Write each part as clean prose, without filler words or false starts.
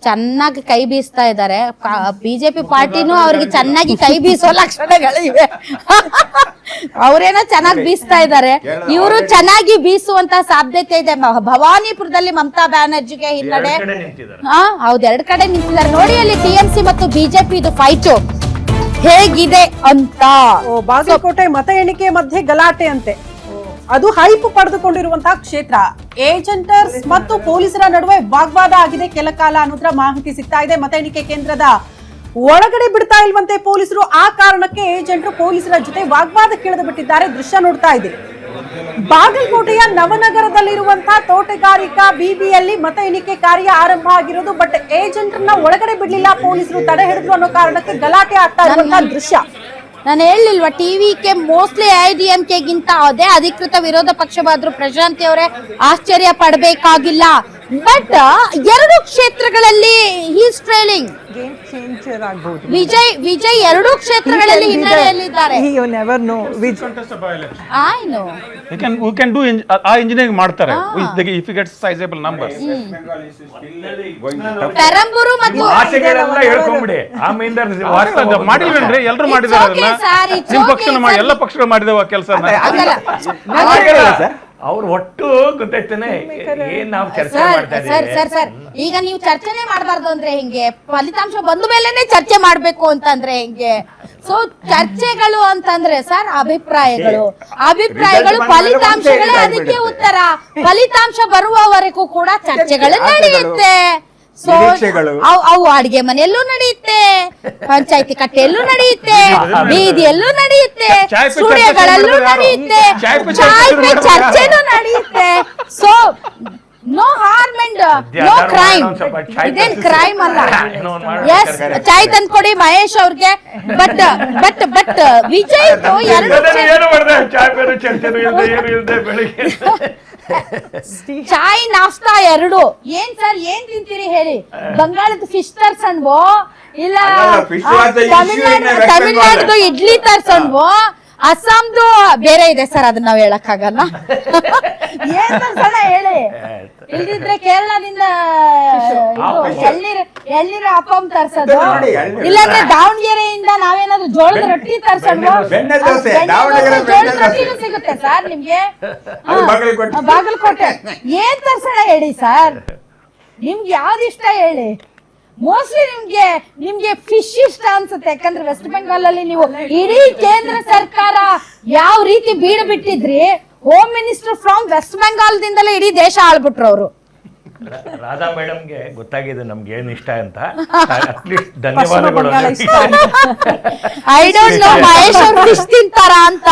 ಚೆನ್ನಾಗಿ ಕೈ ಬೀಸ್ತಾ ಇದ್ದಾರೆ. ಬಿಜೆಪಿ ಪಾರ್ಟಿನೂ ಅವ್ರಿಗೆ ಚೆನ್ನಾಗಿ ಕೈ ಬೀಸೋ ಲಕ್ಷಣಗಳಿವೆ. ಅವ್ರೇನೋ ಚೆನ್ನಾಗಿ ಬೀಸ್ತಾ ಇದ್ದಾರೆ, ಇವರು ಚೆನ್ನಾಗಿ ಬೀಸುವಂತ ಸಾಧ್ಯತೆ ಇದೆ. ಭವಾನಿಪುರದಲ್ಲಿ ಮಮತಾ ಬ್ಯಾನರ್ಜಿಗೆ ಹಿನ್ನಡೆ. ಹೌದು, 2 ಕಡೆ ನಿಂತಿದ್ದಾರೆ. ನೋಡಿ ಅಲ್ಲಿ ಟಿಎಂಸಿ ಮತ್ತು ಬಿಜೆಪಿ ಇದು ಫೈಟ್ ಹೇಗಿದೆ ಅಂತ. ಬಾಗಲಕೋಟೆ ಮತ ಎಣಿಕೆ ಮಧ್ಯೆ ಗಲಾಟೆ ಅಂತೆ. ಅದು ಹೈಪ್ ಪಡೆದುಕೊಂಡಿರುವಂತಹ ಕ್ಷೇತ್ರ. ಏಜೆಂಟರ್ಸ್ ಮತ್ತು ಪೊಲೀಸರ ನಡುವೆ ವಾಗ್ವಾದ ಆಗಿದೆ ಕೆಲ ಕಾಲ ಅನ್ನೋದ್ರ ಮಾಹಿತಿ ಸಿಗ್ತಾ ಇದೆ. ಮತ ಎಣಿಕೆ ಕೇಂದ್ರದ ಒಳಗಡೆ ಬಿಡ್ತಾ ಇಲ್ವಂತೆ ಪೊಲೀಸರು. ಆ ಕಾರಣಕ್ಕೆ ಏಜೆಂಟರು ಪೊಲೀಸರ ಜೊತೆ ವಾಗ್ವಾದಕ್ಕಿಳಿದು ಬಿಟ್ಟಿದ್ದಾರೆ. ದೃಶ್ಯ ನೋಡ್ತಾ ಇದ್ದೀವಿ. ಬಾಗಲಕೋಟೆಯ ನವನಗರದಲ್ಲಿರುವಂತಹ ತೋಟಗಾರಿಕಾ ಬಿಬಿಯಲ್ಲಿ ಮತ ಎಣಿಕೆ ಕಾರ್ಯ ಆರಂಭ ಆಗಿರೋದು. ಬಟ್ ಏಜೆಂಟರ್ನ ಒಳಗಡೆ ಬಿಡ್ಲಿಲ್ಲ ಪೊಲೀಸರು, ತಡೆ ಹಿಡಿದ್ರು ಅನ್ನೋ ಕಾರಣಕ್ಕೆ ಗಲಾಟೆ ಆಗ್ತಾ ಇರುವಂತಹ ದೃಶ್ಯ. ನಾನು ಹೇಳಿಲ್ವಾ, ಟಿವಿಕೆ ಮೋಸ್ಟ್ಲಿ ಐಡಿಎಂಕೆಗಿಂತ ಅದೇ ಅಧಿಕೃತ ವಿರೋಧ ಪಕ್ಷವಾದ್ರು ಪ್ರಶಾಂತಿ ಅವರೇ ಆಶ್ಚರ್ಯ ಪಡಬೇಕಾಗಿಲ್ಲ. ಬಟ್ 2 ಕ್ಷೇತ್ರಗಳಲ್ಲಿ ಹೀಸ್ ಟ್ರೈಲಿಂಗ್. ಗೇಮ್ ಚೇಂಜರ್ ಆಗಬಹುದು. ವಿಜಯ್ 2 ಕ್ಷೇತ್ರಗಳಲ್ಲಿ ಹಿನ್ನಡೆಯಲ್ಲಿದ್ದಾರೆ. You never know which I know we can do engineering ಮಾಡ್ತಾರೆ if you get sizable numbers. Perambur ಮತ್ತು ಆಸೆಗಳೆಲ್ಲ ಹೇಳ್ಕೊಂಬಿಡಿ. ಆಮೇಲೆ ವಾಸ್ತವ ಮಾಡಿಲ್ವೇನ್ರಿ? ಎಲ್ಲರೂ ಮಾಡಿದಾರೆ ಅದನ್ನ. ನಿಮ್ಮ ಪಕ್ಷನ ಮಾಡಿ, ಎಲ್ಲ ಪಕ್ಷಗಳು ಮಾಡಿದವ ಕೆಲಸನ. ಅವ್ರು ಒಟ್ಟು ಗೊತ್ತಾಯ್ತಾನೆ ಏನ್ ನಾವು ಚರ್ಚೆ ಮಾಡ್ತಾ ಸರ್ ಈಗ ನೀವು ಚರ್ಚೆನೆ ಮಾಡಬಾರ್ದು ಅಂದ್ರೆ ಹೆಂಗೆ? ಫಲಿತಾಂಶ ಬಂದ ಮೇಲೆನೆ ಚರ್ಚೆ ಮಾಡ್ಬೇಕು ಅಂತಂದ್ರೆ ಹೆಂಗೆ? ಸೊ ಚರ್ಚೆಗಳು ಅಂತಂದ್ರೆ ಸರ್ ಅಭಿಪ್ರಾಯಗಳು ಫಲಿತಾಂಶಗಳೇ ಅದಕ್ಕೆ ಉತ್ತರ. ಫಲಿತಾಂಶ ಬರುವವರೆಗೂ ಕೂಡ ಚರ್ಚೆಗಳು ನಡೆಯುತ್ತೆ. ಸೊ ಅವು ಅಡಿಗೆ ಮನೆಯಲ್ಲೂ ನಡೆಯುತ್ತೆ, ಪಂಚಾಯತಿ ಕಟ್ಟೆಯಲ್ಲೂ ನಡೆಯುತ್ತೆ, ಬೀದಿಯಲ್ಲೂ ನಡೆಯುತ್ತೆ, ಸ್ಟುಡಿಯೋಗಳಲ್ಲೂ ನಡೆಯುತ್ತೆ, ಚಾಯ್ ಪೇ ಚರ್ಚೆನೂ ನಡೆಯುತ್ತೆ. So no harm and no crime. ಇದೇನ್ ಕ್ರೈಮ್ ಅಲ್ಲ. ಎಸ್, ಚಾಯ್ ತಂದ್ಕೊಡಿ ಮಹೇಶ್ ಅವ್ರಿಗೆ. ಬಟ್ ವಿಜಯ್ ಚಾಯ್ ನಾಷ್ಟಾ 2. ಏನ್ ಸರ್ ಏನ್ ತಿಂತೀರಿ ಹೇಳಿ? ಬಂಗಾಳದ ಫಿಶ್ ತರ್ಸನ್ವೋ ಇಲ್ಲ ತಮಿಳ್ನಾಡ್ದು ಇಡ್ಲಿ ತರ್ಸನ್ವೋ, ಅಸ್ಸಾಂದು ಬೇರೆ ಇದೆ ಸರ್, ಅದನ್ನ ನಾವ್ ಹೇಳಕ್ ಆಗಲ್ಲ. ಏನ್ ತರ್ಸೋಣ ಹೇಳಿ? ಇಲ್ದಿದ್ರೆ ಕೇರಳದಿಂದ ಎಳ್ನೀರು ಅಪ್ಪಂ ತರ್ಸೋದು, ಇಲ್ಲಾಂದ್ರೆ ದಾವಣಗೆರೆಯಿಂದ ನಾವೇನಾದ್ರು ಜೋಳದ ರೊಟ್ಟಿ ತರ್ಸೋದು. ಜೋಳದ ರೊಟ್ಟಿನೂ ಸಿಗುತ್ತೆ ಸರ್ ನಿಮ್ಗೆ ಬಾಗಲಕೋಟೆ. ಏನ್ ತರ್ಸೋಣ ಹೇಳಿ ಸರ್? ನಿಮ್ಗೆ ಯಾವ್ದು ಇಷ್ಟ ಹೇಳಿ? ಮೋಸ್ಟ್ಲಿ ನಿಮ್ಗೆ ಫಿಶ್ ಇಷ್ಟ ಅನ್ಸುತ್ತೆ. ಯಾಕಂದ್ರೆ ವೆಸ್ಟ್ ಬೆಂಗಾಲ್ ಅಲ್ಲಿ ನೀವು ಇಡೀ ಕೇಂದ್ರ ಸರ್ಕಾರ ಯಾವ ರೀತಿ ಬೀಡು ಬಿಟ್ಟಿದ್ರಿ. Home minister from west Bengal ದಿಂದಲೇ ಇಡೀ ದೇಶ ಆಳ್ಬಿಟ್ರು ಅವರು. ರಾಧಾ ಮೇಡಮ್ಗೆ ಗೊತ್ತಾಗಿದೆ ನಮ್ಗೆ ಏನ್ ಇಷ್ಟ ಅಂತ. ಅಟ್ಲೀಸ್ಟ್ ಧನ್ಯವಾದಗಳು. ಐ ಡೋಂಟ್ ನೋ ಮಹೇಶ್ ಅವ್ರು ಫಿಶ್ ತಿಂತಾರಾ ಅಂತ.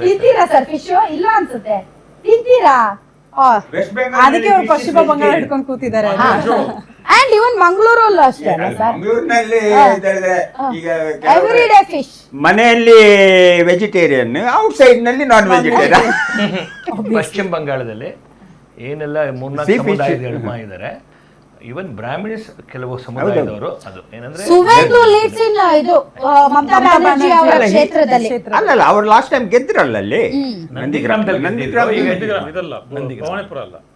ತಿಂತೀರಾ ಸರ್ ಫಿಶ್? ಇಲ್ಲ ಅನ್ಸುತ್ತೆ. ತಿಂತೀರಾ? ಅದಕ್ಕೆ ಅವರು ಪಶ್ಚಿಮ ಬಂಗಾಳ ಹಿಡ್ಕೊಂಡು ಕೂತಿದ್ದಾರೆ. ಅಂಡ್ ಇವನ್ ಮಂಗಳೂರಲ್ಲೂ ಅಷ್ಟೇ ಅಲ್ಲ ಸರ್, ಎವ್ರಿ ಡೇ ಫಿಶ್. ಮನೆಯಲ್ಲಿ ವೆಜಿಟೇರಿಯನ್, ಔಟ್ ಸೈಡ್ ನಲ್ಲಿ ನಾನ್ ವೆಜಿಟೇರಿಯನ್. ಪಶ್ಚಿಮ ಬಂಗಾಳದಲ್ಲಿ ಏನೆಲ್ಲ 3-4 ಸಮುದಾಯಗಳು ಇದ್ದಾರೆ. ಇವನ್ ಬ್ರಾಹ್ಮಿಣ್ಸ್ ಕೆಲವು ಸಮುದಾಯದವರು. ಅದು ಏನಂದ್ರೆ ಸುವೇಂದು ಲೀಡ್ಸ್ ಇನ್ ಇದು ಮಮತಾ ಬ್ಯಾನರ್ಜಿ ಅವರ ಕ್ಷೇತ್ರದಲ್ಲಿ. ಅಲ್ಲಲ್ಲ, ಅವ್ರು ಲಾಸ್ಟ್ ಟೈಮ್ ಗೆದ್ದಿರಲ್ಲ ಅಲ್ಲಿ ನಂದಿಗ್ರಾಮದಲ್ಲಿ. ಇದಲ್ಲ ಭವಾನಿಪುರ ಅಲ್ಲ.